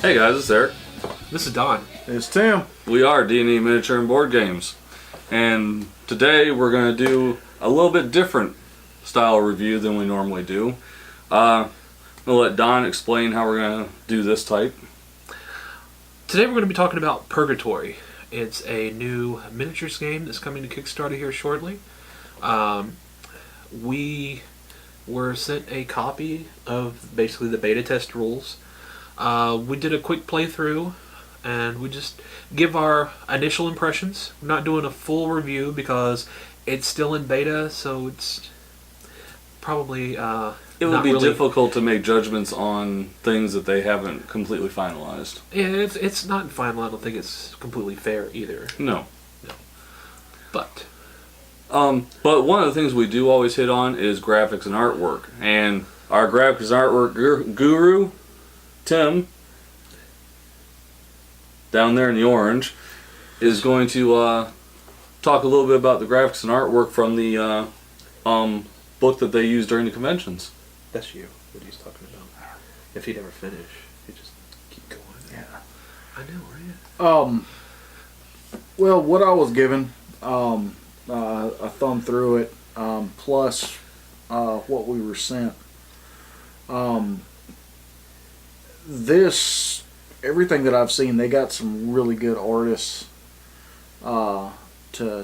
Hey guys, it's Eric. This is Don. It's Tim. We are D&E Miniature and Board Games. And today we're going to do a little bit different style review than we normally do. I'm going to let Don explain how we're going to do this type. Today we're going to be talking about Purgatory. It's a new miniatures game that's coming to Kickstarter here shortly. We were sent a copy of basically the beta test rules. We did a quick playthrough and we just give our initial impressions. We're not doing a full review because it's still in beta, so it's probably it would be difficult to make judgments on things that they haven't completely finalized. Yeah, it's not final. I don't think it's completely fair either. No. But one of the things we do always hit on is graphics and artwork. And our graphics and artwork guru, Tim, down there in the orange, is going to talk a little bit about the graphics and artwork from the book that they use during the conventions. That's you, what he's talking about. If he'd ever finish, he'd just keep going. Yeah. I know, right? Well, what I was given, I thumbed through it, plus what we were sent. Everything that I've seen, they got some really good artists to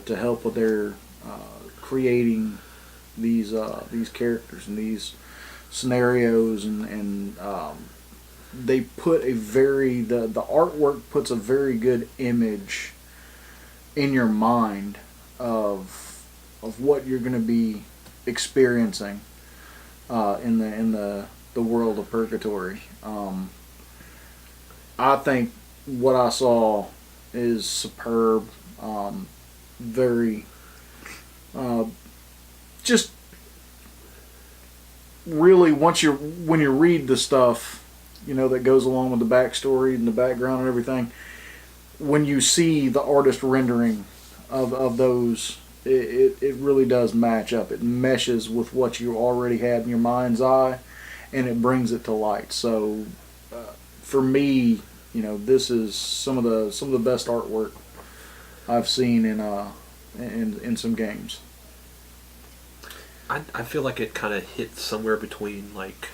help with their creating these characters and these scenarios, and they put the artwork puts a very good image in your mind of what you're going to be experiencing in the world of Purgatory. I think what I saw is superb. Very just really when you read the stuff, that goes along with the backstory and the background and everything, when you see the artist rendering of those, it really does match up. It meshes with what you already had in your mind's eye, and it brings it to light. So for me, this is some of the best artwork I've seen in some games. I feel like it kind of hit somewhere between Malifaux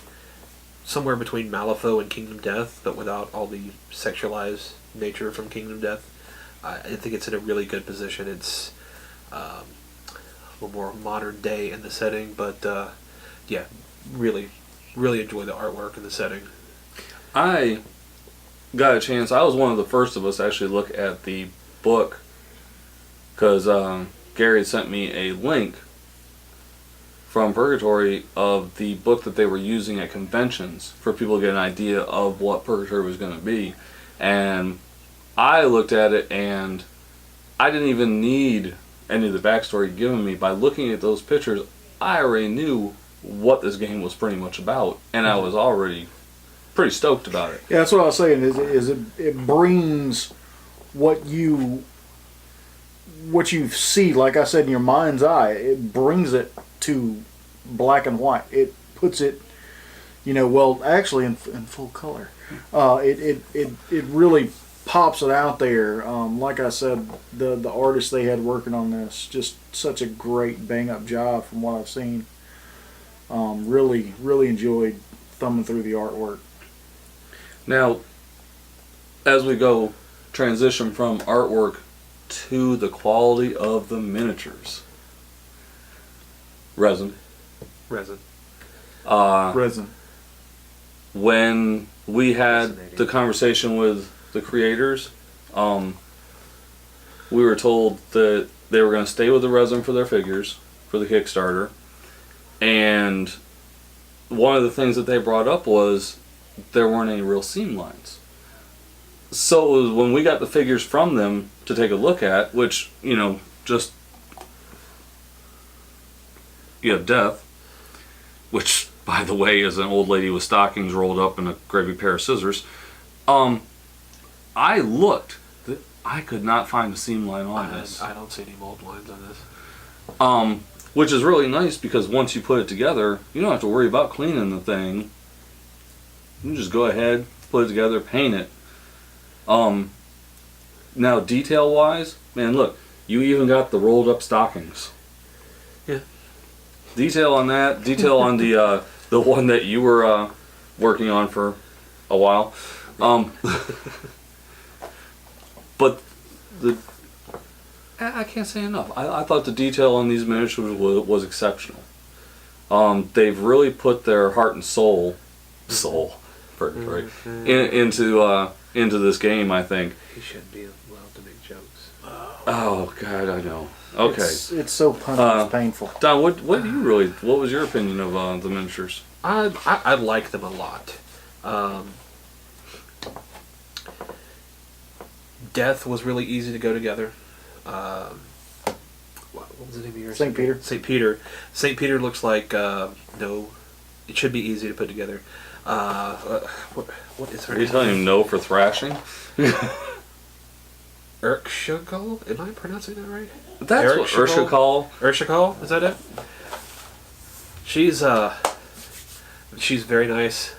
and Kingdom Death, but without all the sexualized nature from Kingdom Death. I think it's in a really good position. It's a little more modern day in the setting, but yeah, really, really enjoy the artwork and the setting. I got a chance. I was one of the first of us to actually look at the book because Gary had sent me a link from Purgatory of the book that they were using at conventions for people to get an idea of what Purgatory was going to be. And I looked at it and I didn't even need any of the backstory given me. By looking at those pictures, I already knew what this game was pretty much about, and I was already pretty stoked about it. Yeah, that's what I was saying. Is it brings what you see, like I said, in your mind's eye. It brings it to black and white. It puts it, actually in full color. It really pops it out there. Like I said, the artists they had working on this, just such a great bang up job from what I've seen. Really, really enjoyed thumbing through the artwork. Now, as we go transition from artwork to the quality of the miniatures. Resin. Resin. When we had the conversation with the creators, we were told that they were going to stay with the resin for their figures for the Kickstarter, and one of the things that they brought up was there weren't any real seam lines. So it was when we got the figures from them to take a look at, which, just, you have Death, which, by the way, is an old lady with stockings rolled up in a gravy pair of scissors. I looked. I could not find a seam line on this. I don't see any mold lines on this. Which is really nice because once you put it together, you don't have to worry about cleaning the thing. You just go ahead, put it together, paint it. Now detail wise, man, look, you even got the rolled up stockings. Yeah. Detail on that. Detail on the one that you were working on for a while. But I can't say enough. I thought the detail on these miniatures was exceptional. They've really put their heart and soul, Purgatory, into this game. I think. He shouldn't be allowed to make jokes. Oh God, I know. Okay, It's so punny, it's painful. Don, what do you really? What was your opinion of the miniatures? I like them a lot. Death was really easy to go together. What was the name of yours? St. Peter. St. Peter. St. Peter looks like no. It should be easy to put together. What is her Are name? you telling him no for thrashing? Urshakal? Am I pronouncing that right? That's what Urshakal. Urshakal? Is that it? She's very nice.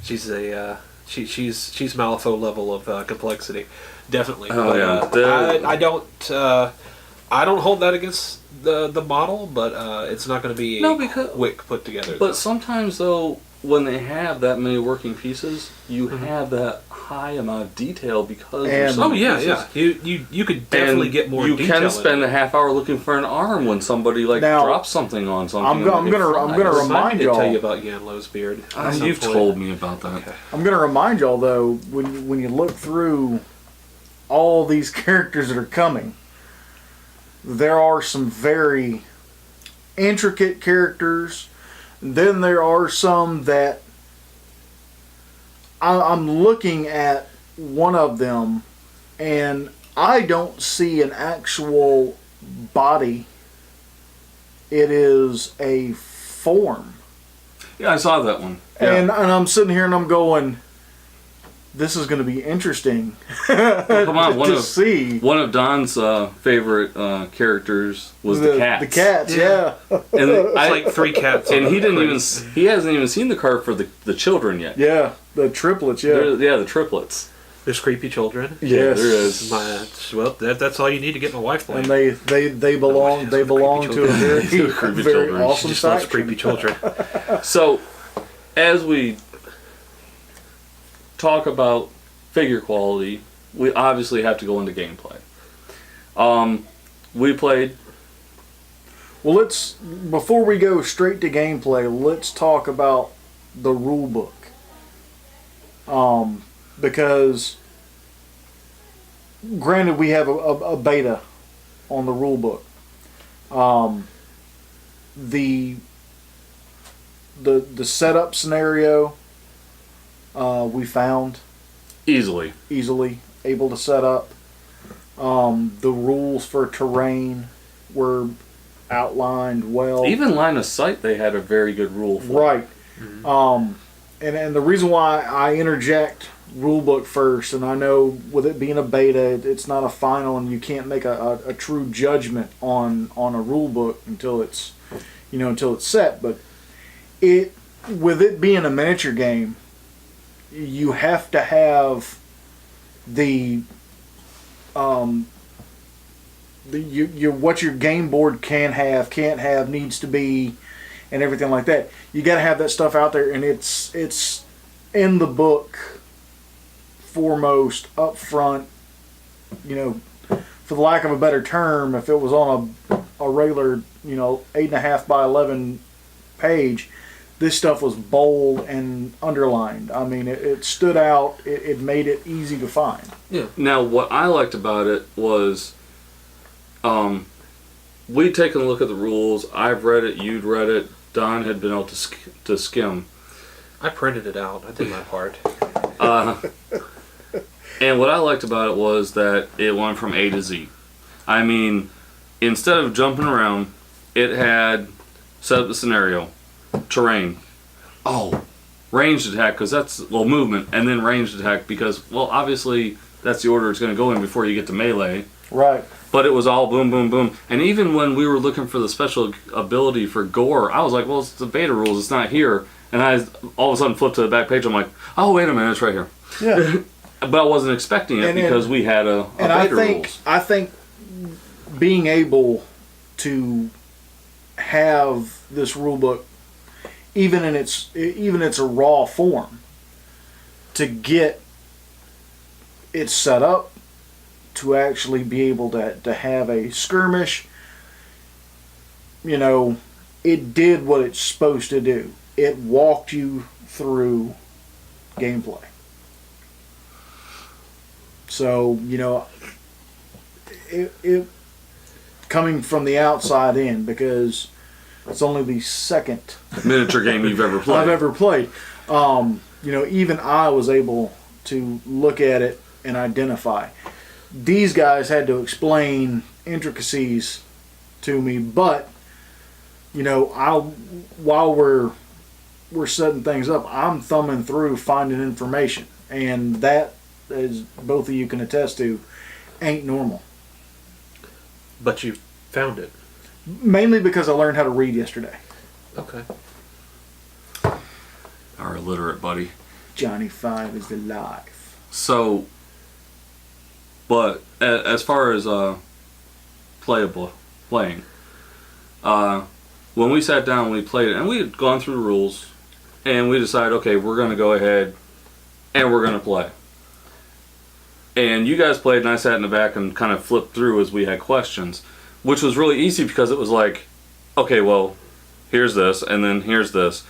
She's a she's Malifaux level of complexity, definitely. Oh, But, yeah. I don't hold that against the model, but it's not going to be quick put together. But sometimes though, when they have that many working pieces, you have that high amount of detail because there's so many pieces. You could definitely get more. You detail can spend a half hour looking for an arm when somebody Now, drops something on something. I'm gonna remind y'all. Tell y'all. you about Yanlo's beard. You've told me about that. Okay. I'm gonna remind y'all though, when you look through all these characters that are coming, there are some very intricate characters. Then there are some that I'm looking at one of them, and I don't see an actual body. It is a form. Yeah, I saw that one. Yeah. And I'm sitting here and I'm going, this is going to be interesting Well, come on, to see. One of Don's favorite characters was the cats. The cats, yeah. And It's like 3 cats. and on he a didn't crate. even he hasn't even seen the card for the children yet. Yeah, the triplets, yeah. The triplets. There's creepy children. Yes. there is. Well, that's all you need to get my wife playing. And they belong they belong to a very, Creepy very children. She awesome just loves faction. creepy children. So, as we talk about figure quality, we obviously have to go into gameplay. We played. Well, before we go straight to gameplay, let's talk about the rule book. Because granted we have a beta on the rule book. The setup scenario we found Easily. able to set up. The rules for terrain were outlined well. Even line of sight, they had a very good rule for. Right. And the reason why I interject rulebook first, and I know with it being a beta, it's not a final, and you can't make a true judgment on a rulebook until it's set. But with it being a miniature game, you have to have the what your game board can't have, needs to be, and everything like that. You got to have that stuff out there, and it's in the book foremost up front. For the lack of a better term, if it was on a regular 8.5 by 11 page, this stuff was bold and underlined. I mean, it stood out. It made it easy to find. Yeah. Now, what I liked about it was, we'd taken a look at the rules. I've read it. You'd read it. Don had been able to skim. I printed it out. I did my part. And what I liked about it was that it went from A to Z. I mean, instead of jumping around, it had set up the scenario, terrain, ranged attack, because that's, movement, and then ranged attack, because, obviously, that's the order it's going to go in before you get to melee. Right. But it was all boom, boom, boom. And even when we were looking for the special ability for gore, I was like, it's the beta rules, it's not here. And I all of a sudden flipped to the back page. I'm like, oh, wait a minute, it's right here. Yeah. But I wasn't expecting it because we had a beta rules. I think being able to have this rule book, even in its a raw form, to get it set up to actually be able to have a skirmish, it did what it's supposed to do. It walked you through gameplay. So, it coming from the outside in, because it's only the second miniature game you've ever played. I've ever played. Even I was able to look at it and identify. These guys had to explain intricacies to me, but while we're setting things up, I'm thumbing through finding information, and that, as both of you can attest to, ain't normal. But you found it. Mainly because I learned how to read yesterday. Okay. Our illiterate buddy. Johnny 5 is alive. So, but as far as playing, when we sat down, we played it, and we had gone through the rules, and we decided, okay, we're going to go ahead and we're going to play. And you guys played, and I sat in the back and kind of flipped through as we had questions, which was really easy because it was like, okay, well, here's this, and then here's this.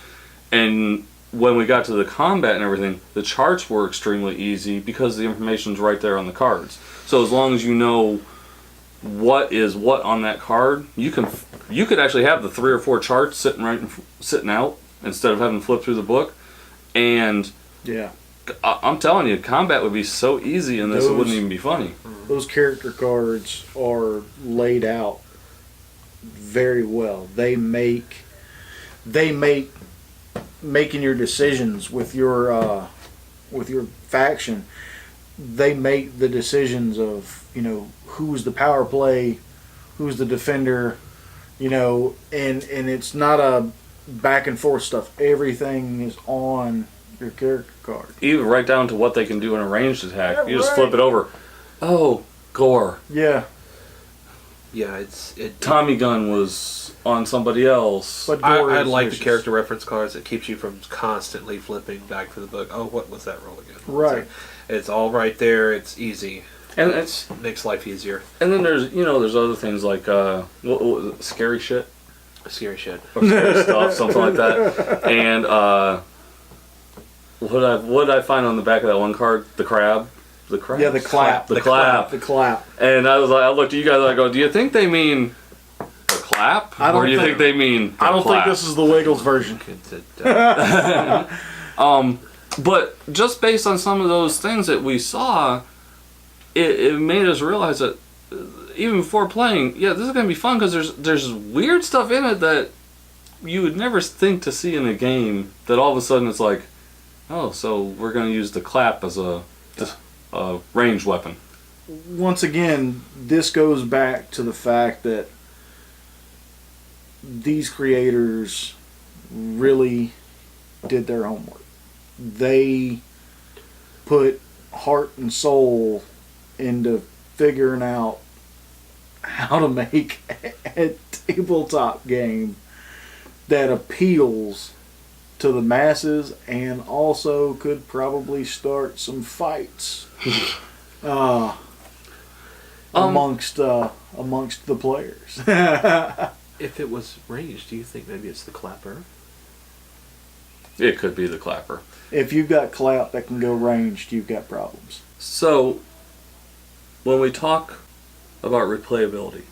And when we got to the combat and everything, the charts were extremely easy because the information's right there on the cards. So as long as you know what is what on that card, you could actually have the 3 or 4 charts sitting out instead of having to flip through the book. And yeah, I'm telling you, combat would be so easy in this, it wouldn't even be funny. Those character cards are laid out very well. They make making your decisions with your faction. They make the decisions of who's the power play, who's the defender, and it's not a back and forth stuff. Everything is on your character card. Even right down to what they can do in a ranged attack. Yeah, you just flip it over. Oh, gore. Yeah. Yeah, Tommy gun was on somebody else. But I like the character reference cards. It keeps you from constantly flipping back to the book. Oh, what was that roll again? Right. It's all right there. It's easy. And it makes life easier. And then there's other things like what was it? Scary shit. Scary shit. Or scary stuff, something like that. And what did I find on the back of that one card? The crab. The crab. Yeah, the clap. The clap. The clap. And I looked at you guys and I go, do you think they mean the clap? Or do you think they mean the I don't clap? think this is the Wiggles version. But just based on some of those things that we saw, it made us realize that even before playing, yeah, this is going to be fun because there's weird stuff in it that you would never think to see in a game, that all of a sudden it's like, oh, so we're going to use the clap as a ranged weapon. Once again, this goes back to the fact that these creators really did their homework. They put heart and soul into figuring out how to make a tabletop game that appeals to the masses and also could probably start some fights amongst the players. If it was ranged, do you think maybe it's the clapper? It could be the clapper. If you've got clap that can go ranged, you've got problems. So, when we talk about replayability,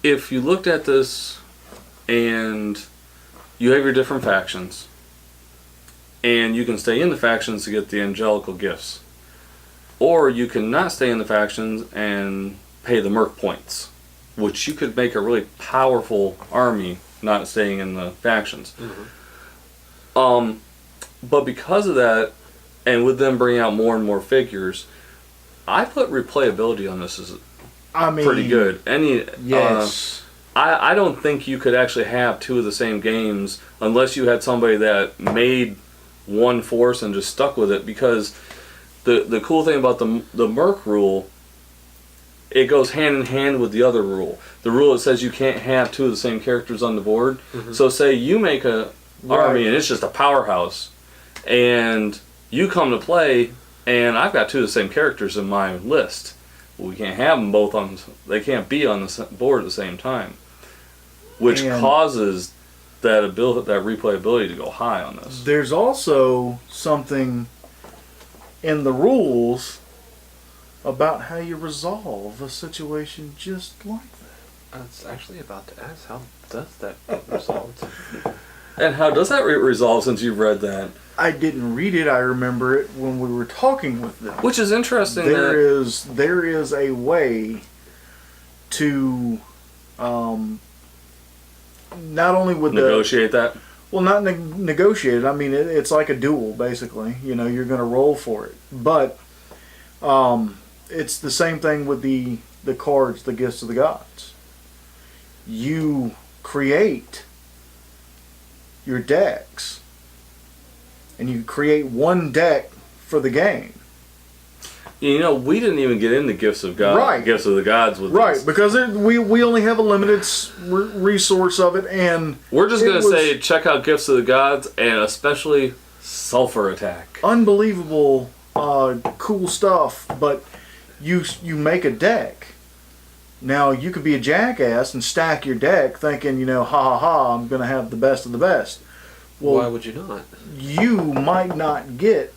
if you looked at this and you have your different factions, and you can stay in the factions to get the angelical gifts, or you can not stay in the factions and pay the merc points, which you could make a really powerful army not staying in the factions. Mm-hmm. But because of that, and with them bringing out more and more figures, I put replayability on this as pretty good. Yes. I don't think you could actually have two of the same games unless you had somebody that made one force and just stuck with it, because the cool thing about the Merc rule, it goes hand in hand with the other rule. The rule that says you can't have two of the same characters on the board. Mm-hmm. So say you make a army and it's just a powerhouse, and you come to play and I've got two of the same characters in my list. Well, we can't have them both on. They can't be on the board at the same time, which causes that replayability to go high on this. There's also something in the rules about how you resolve a situation just like that. I was actually about to ask, how does that get resolved? And how does that resolve, since you've read that? I didn't read it. I remember it when we were talking with them. Which is interesting. There is a way to not only with negotiate that. Well, not negotiate it. I mean, it's like a duel, basically. You know, you're going to roll for it, but it's the same thing with the cards, the gifts of the gods. You create your decks, and you create one deck for the game. You know, we didn't even get into gifts of God, right? Gifts of the gods with right this. Because we only have a limited resource of it, and we're just gonna say check out gifts of the gods, and especially sulfur attack. Unbelievable, cool stuff. But you make a deck. Now you could be a jackass and stack your deck, thinking, you know, ha ha ha, I'm gonna have the best of the best. Well, why would you not? You might not get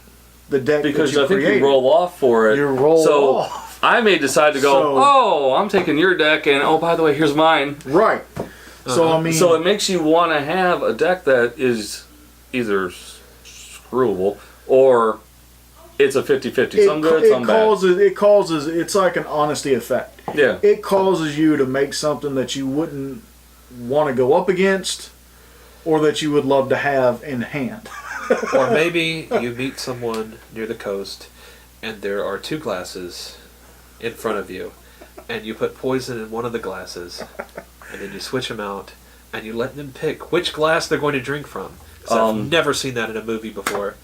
the deck because that you created. You roll off for it. You roll off. I may decide to go, I'm taking your deck, and by the way, here's mine. Right. So I mean, so it makes you want to have a deck that is either screwable or it's a 50-50. Some good, some bad. It causes. It's like an honesty effect. Yeah. It causes you to make something that you wouldn't want to go up against, or that you would love to have in hand. Or maybe you meet someone near the coast, and there are two glasses in front of you, and you put poison in one of the glasses, and then you switch them out, and you let them pick which glass they're going to drink from. I've never seen that in a movie before.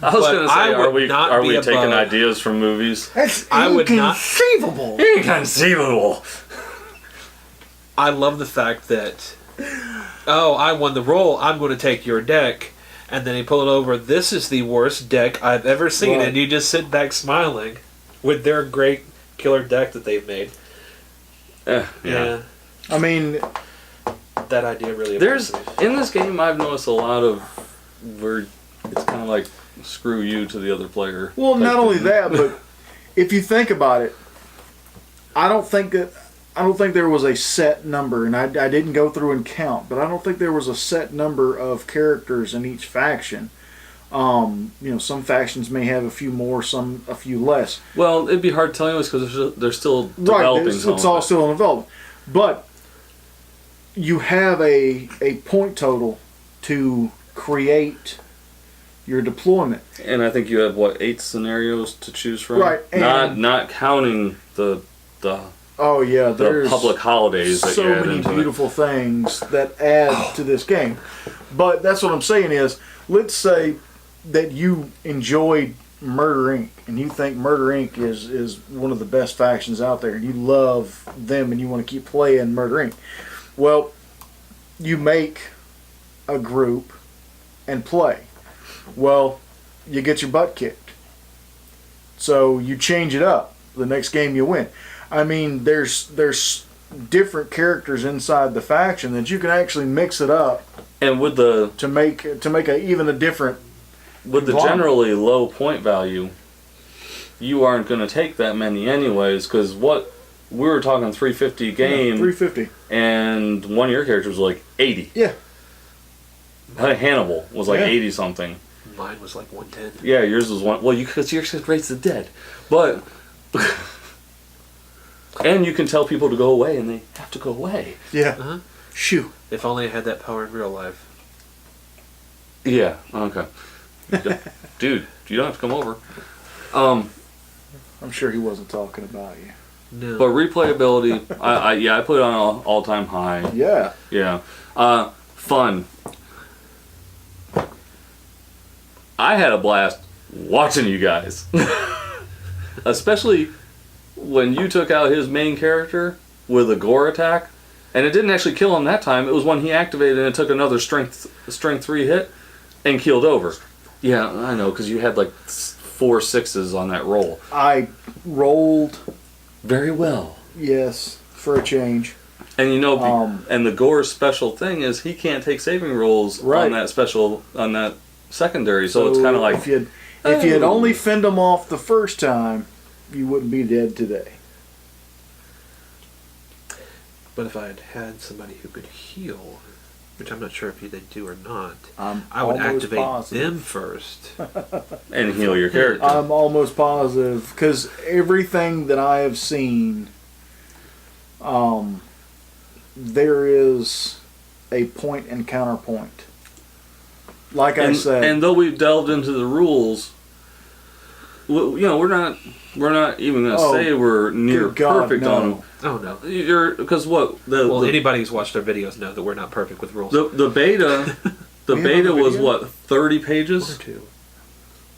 I was going to say, are we taking ideas from movies? That's inconceivable. Inconceivable. I love the fact that, I won the roll, I'm going to take your deck, and then they pull it over, this is the worst deck I've ever seen, and you just sit back smiling with their great killer deck that they've made. Yeah. I mean, that idea really appeals to me. In this game, I've noticed a lot of where it's kind of like screw you to the other player. Well, not only that, but if you think about it, I don't think there was a set number, and I didn't go through and count, but I don't think there was a set number of characters in each faction. Some factions may have a few more, some a few less. Well, it'd be hard telling us because they're still developing. Right, it's all still in development. But you have a point total to create your deployment. And I think you have 8 scenarios to choose from. Right, and not counting the oh yeah, there's public holidays that so you add many into beautiful things that add to this game. But that's what I'm saying is, let's say that you enjoyed Murder Inc. and you think Murder Inc. is one of the best factions out there, and you love them and you want to keep playing Murder Inc. Well, you make a group and play. Well, you get your butt kicked. So you change it up. The next game you win. I mean, there's different characters inside the faction that you can actually mix it up, and with the to make even a different. With the generally low point value, you aren't going to take that many anyways. Because what we were talking 350 game, 350, and one of your characters was like 80. Yeah. Hannibal was like 80 something. Mine was like 110. Yeah, yours was one. Well, because yours rates the dead, but. And you can tell people to go away, and they have to go away. Yeah. Uh-huh. Shoo. If only I had that power in real life. Yeah. Okay. Dude, you don't have to come over. I'm sure he wasn't talking about you. No. But replayability, I put it on an all-time high. Yeah. Yeah. Fun. I had a blast watching you guys. Especially when you took out his main character with a gore attack. And it didn't actually kill him that time. It was when he activated and it took another strength 3 hit and keeled over. Yeah, I know, because you had like 4 6s on that roll. I rolled Very well. yes for a change. And you know, and the Gore's special thing is he can't take saving rolls Right. on that secondary. So it's kind of like if you'd only fend them off the first time, you wouldn't be dead today. But if I had had somebody who could heal, which I'm not sure if they do or not, I'm I would almost activate positive. them first. and heal your character. I'm almost positive because everything that I have seen, there is a point and counterpoint. Like I said, And though we've delved into the rules, you know, we're not even going to say we're near good God, perfect no. on them. Oh no. Because what Well, anybody who's watched our videos know that we're not perfect with rules. the beta We have beta a was video? what 30 One or pages? two.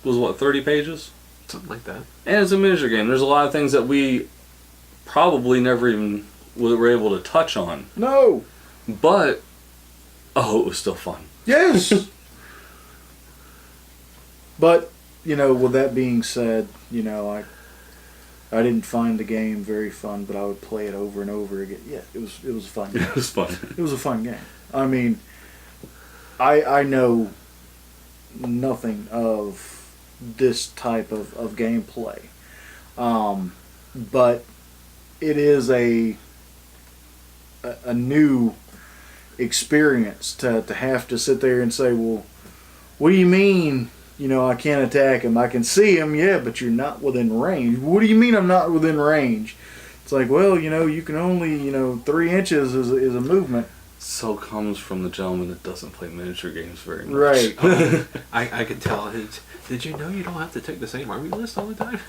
Was what 30 pages? Something like that. And it's a miniature game. There's a lot of things that we probably never even were able to touch on. no, But it was still fun. yes. But you know, with that being said, you know, I didn't find the game very fun, but I would play it over and over again. Yeah, it was a fun game. It was fun. It was a fun game. I mean, I know nothing of this type of gameplay, but it is a new experience to have to sit there and say, well, what do you mean? You know, I can't attack him. I can see him, yeah, but you're not within range. What do you mean I'm not within range? It's like, well, you know, you can only, 3 inches is a movement. So comes from the gentleman that doesn't play miniature games very much. Right. I could tell. Did you know you don't have to take the same army list all the time?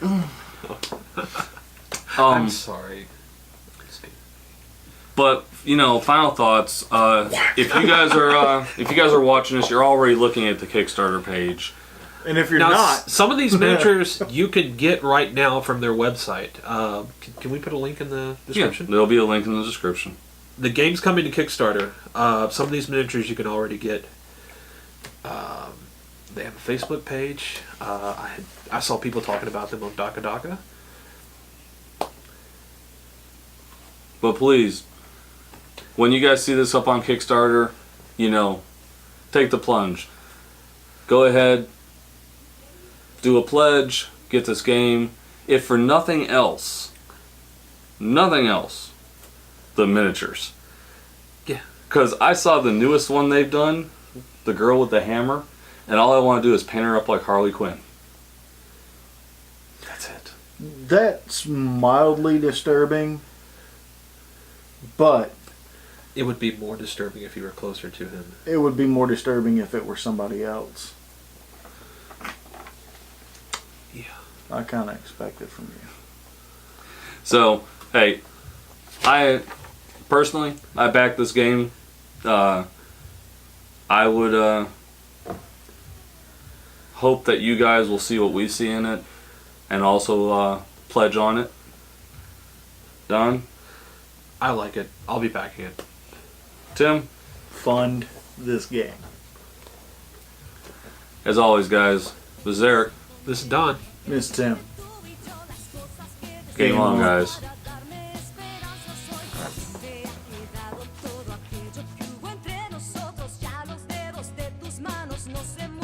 I'm sorry. But you know, final thoughts. If you guys are watching this, you're already looking at the Kickstarter page. And if you're Now, not, some of these miniatures you can get right now from their website. Can we put a link in the description? Yeah, there'll be a link in the description. The game's coming to Kickstarter. Some of these miniatures you can already get. They have a Facebook page. I saw people talking about them on Daka Daka. But please, when you guys see this up on Kickstarter, you know, take the plunge. Go ahead, do a pledge, get this game. If for nothing else, the miniatures. Yeah. Because I saw the newest one they've done, the girl with the hammer, and all I want to do is paint her up like Harley Quinn. That's it. that's mildly disturbing, but It would be more disturbing if you were closer to him. it would be more disturbing if it were somebody else. Yeah. I kind of expect it from you. So, hey, I personally, I back this game. I would hope that you guys will see what we see in it and also pledge on it. Don? I like it. I'll be backing it. Tim? Fund this game. As always, guys, this is Eric. This is Don. Miss Tim. Game on, guys. darme esperanza, soy te ha quedado todo aquello que hubo entre nosotros, ya los dedos de tus manos no se mueven.